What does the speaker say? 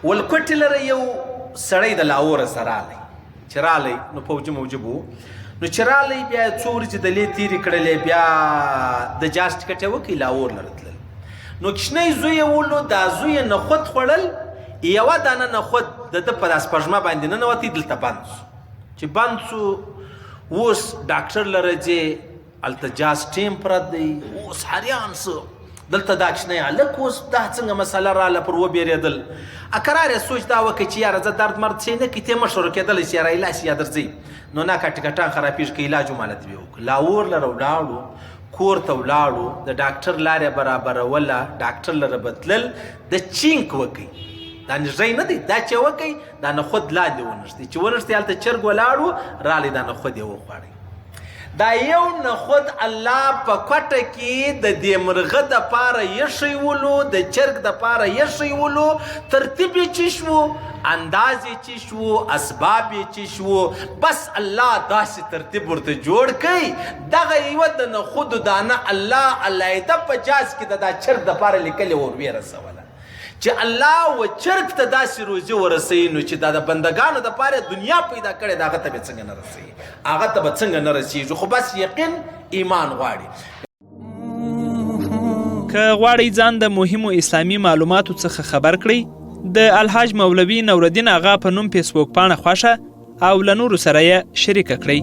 ولکوټې لره یو سړی د لاهوره سره رالی چې رالی نو فوجي موجب و نو چې رالی بیا څو ورځې دلې تېرې کړلې بیا د جاز ټکټ یې وکړي لاهور لره تلل نو کشنی زوی یې ولو دا زوی یې نخود خوړل یوه دانه نخود د ده په دا سپږمه باندې ننوتی دلته بند سو چې بند سو اوس ډاکټر لره ځې هلته جاز ټیم پرت دی اوس حریان سو دلته دا کشنی هلک اوس دا څنګه مسله راله پر وبېرېدل اقرار یې سوچ دا وکړي چې یاره زه درد مرد شی نه کړي ته مشوره کېدلی شي یاره علاج یا درځئ نو نه کا ټکټان خرابېږي که علاج ومالت بې وکړو لاهور لره ولاړو کور ته ولاړو د ډاکټر لارې برابروله ډاکټر لره به تلل د چینک وکړي دا نږدې نه دی دا چې وکړي دا نخود لاندې ونښتي چې ونښتي هلته چرګ ولاړو رالی دا نخود یې وخوړئ دا یو نخود الله په کوټه کې د دې مرغه دپاره ایښیولو د چرګ دپاره ایښیولو ترتیب یې چې شو انداز یې چې شو اسباب یې چې شو بس الله داسې ترتیب ورته جوړ کړئ دغه یوه د نخودو دانه الله علیحده په جاز کې د دا چرګ دپاره لیکلې ور ویرسوله چې الله و چرګ ته داسې روزي ورسوي نو چې دا د بندګانو دپاره دنیا پیدا کړې د هغه ته به څنګه نه رسوي هغه ته به څنګه نه رسېږي خو بس یقین ایمان غواړي که غواړئ ځان د مهمو اسلامي معلوماتو څخه خبر کړئ د الحاج مولوي نورالدین اغا په نوم فیسبوک پاڼه خوښه او له نورو سره یې شریکه کړئ